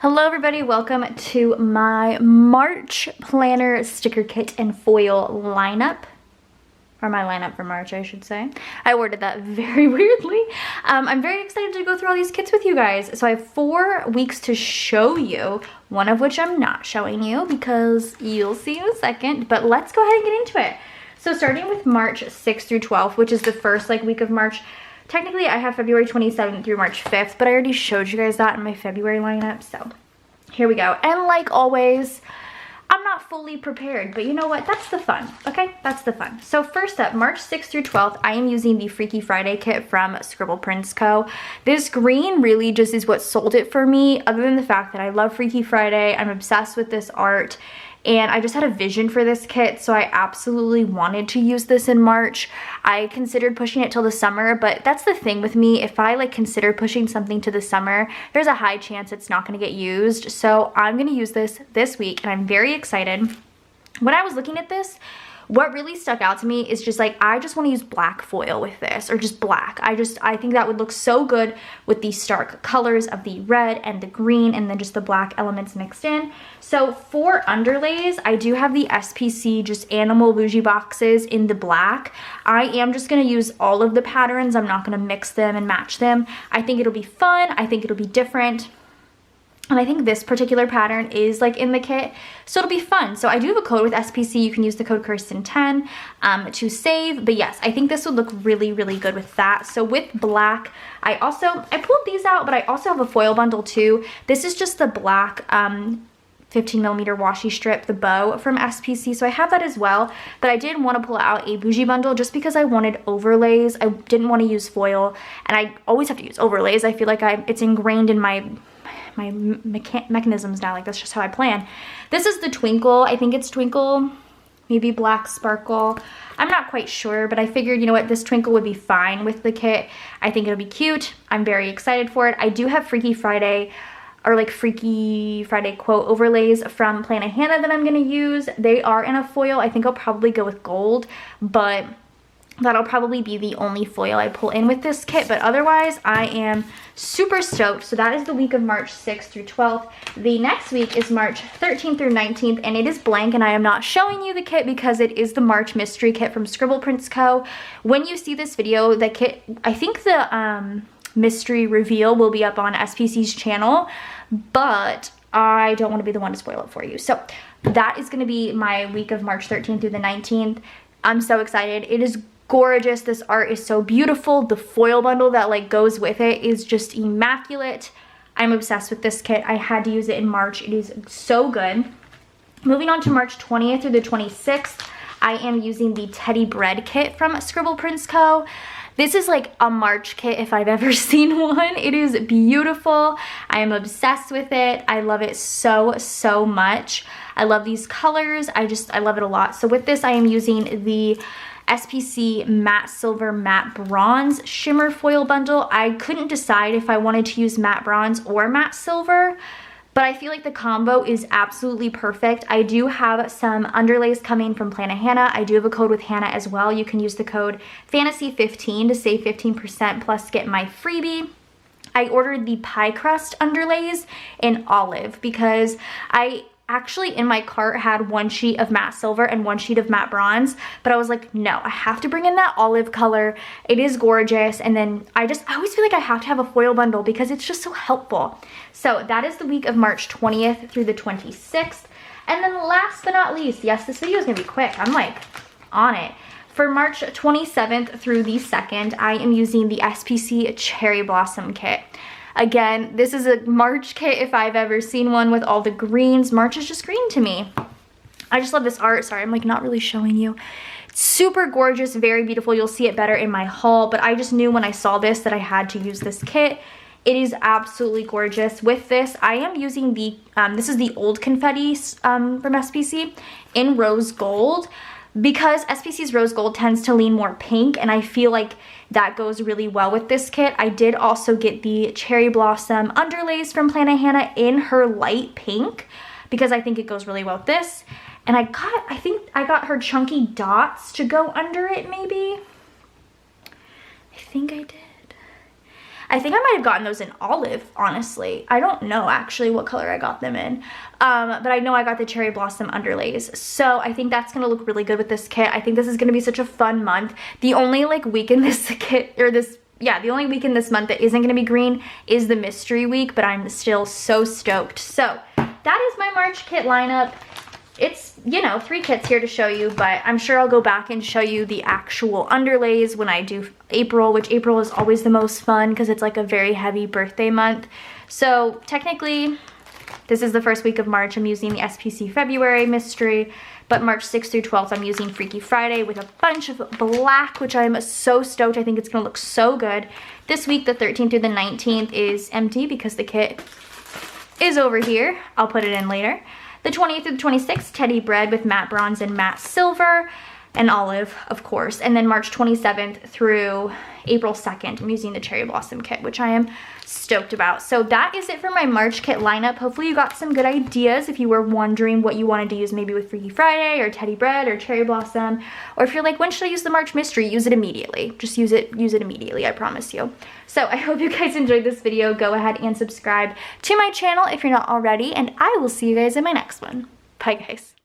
Hello everybody, welcome to my March planner sticker kit and foil lineup. Or my lineup for March, I should say. I worded that very weirdly. I'm very excited to go through all these kits with you guys. So I have 4 weeks to show you, one of which I'm not showing you because you'll see in a second, but let's go ahead and get into it. So starting with March 6th through 12th, which is the first week of March. Technically, I have February 27th through March 5th, but I already showed you guys that in my February lineup, so here we go. And like always, I'm not fully prepared, but you know what? That's the fun, okay? That's the fun. So first up, March 6th through 12th, I am using the Freaky Friday kit from Scribble Prints Co. This green really just is what sold it for me, other than the fact that I love Freaky Friday. I'm obsessed with this art. And I just had a vision for this kit, so I absolutely wanted to use this in March. I considered pushing it till the summer, but that's the thing with me. If I consider pushing something to the summer, there's a high chance it's not going to get used. So I'm going to use this week, and I'm very excited. When I was looking at this, what really stuck out to me is just I just want to use black foil with this, or just black. I think that would look so good with the stark colors of the red and the green and then just the black elements mixed in. So for underlays, I do have the SPC just animal bougie boxes in the black. I am just going to use all of the patterns. I'm not going to mix them and match them. I think it'll be fun. I think it'll be different. And I think this particular pattern is in the kit, so it'll be fun. So I do have a code with SPC. You can use the code Kirsten10 to save. But yes, I think this would look really, really good with that. So with black, I pulled these out, but I also have a foil bundle too. This is just the black 15mm washi strip, the bow from SPC. So I have that as well. But I did want to pull out a bougie bundle just because I wanted overlays. I didn't want to use foil, and I always have to use overlays. I feel like it's ingrained in my mechanisms now. That's just how I plan. This is the Twinkle. I think it's Twinkle, maybe Black Sparkle. I'm not quite sure, but I figured, you know what, this Twinkle would be fine with the kit. I think it'll be cute. I'm very excited for it. I do have Freaky Friday, or Freaky Friday quote overlays from Planet Hannah that I'm going to use. They are in a foil. I think I'll probably go with gold, but that'll probably be the only foil I pull in with this kit. But otherwise, I am super stoked. So that is the week of March 6th through 12th. The next week is March 13th through 19th, and it is blank, and I am not showing you the kit because it is the March mystery kit from Scribble Prints Co. When you see this video, the kit, I think the mystery reveal will be up on SPC's channel, but I don't want to be the one to spoil it for you. So that is going to be my week of March 13th through the 19th. I'm so excited. It is gorgeous. This art is so beautiful. The foil bundle that goes with it is just immaculate. I'm obsessed with this kit. I had to use it in March. It is so good. Moving on to March 20th through the 26th, I am using the Teddy Bread kit from Scribble Prints Co. This is a March kit if I've ever seen one. It is beautiful. I am obsessed with it. I love it so, so much. I love these colors. I love it a lot. So with this, I am using the SPC Matte Silver Matte Bronze Shimmer Foil Bundle. I couldn't decide if I wanted to use matte bronze or matte silver, but I feel like the combo is absolutely perfect. I do have some underlays coming from Planet Hannah. I do have a code with Hannah as well. You can use the code Fantasy15 to save 15% plus get my freebie. I ordered the pie crust underlays in olive because I actually in my cart had 1 sheet of matte silver and 1 sheet of matte bronze, but I was like, no, I have to bring in that olive color. It is gorgeous. And then I always feel like I have to have a foil bundle because it's just so helpful. So that is the week of March 20th through the 26th. And then last but not least, yes, this video is gonna be quick. I'm on it. For March 27th through the 2nd, I am using the SPC Cherry Blossom kit. Again, this is a March kit if I've ever seen one with all the greens. March is just green to me. I just love this art. Sorry, I'm not really showing you. It's super gorgeous, very beautiful. You'll see it better in my haul, but I just knew when I saw this that I had to use this kit. It is absolutely gorgeous. With this, I am using the, this is the old confetti from SPC in rose gold. Because SPC's rose gold tends to lean more pink, and I feel like that goes really well with this kit. I did also get the cherry blossom underlays from Planet Hannah in her light pink because I think it goes really well with this. And I think I got her chunky dots to go under it maybe. I think I did. I think I might have gotten those in olive, honestly. I don't know actually what color I got them in. But I know I got the cherry blossom underlays. So I think that's gonna look really good with this kit. I think this is gonna be such a fun month. The only like week in this kit, or this, yeah, the only week in this month that isn't gonna be green is the mystery week, but I'm still so stoked. So that is my March kit lineup. It's, you know, 3 kits here to show you, but I'm sure I'll go back and show you the actual underlays when I do April, which April is always the most fun because it's like a very heavy birthday month. So technically, this is the first week of March. I'm using the SPC February mystery, but March 6th through 12th, I'm using Freaky Friday with a bunch of black, which I'm so stoked. I think it's gonna look so good. This week, the 13th through the 19th, is empty because the kit is over here. I'll put it in later. The 20th through the 26th, Teddy Bread with matte bronze and matte silver and olive, of course. And then March 27th through April 2nd, I'm using the Cherry Blossom kit, which I am stoked about. So that is it for my March kit lineup. Hopefully you got some good ideas if you were wondering what you wanted to use maybe with Freaky Friday or Teddy Bread or Cherry Blossom. Or if you're like, when should I use the March mystery? Use it immediately. Just use it immediately, I promise you. So I hope you guys enjoyed this video. Go ahead and subscribe to my channel if you're not already, and I will see you guys in my next one. Bye guys.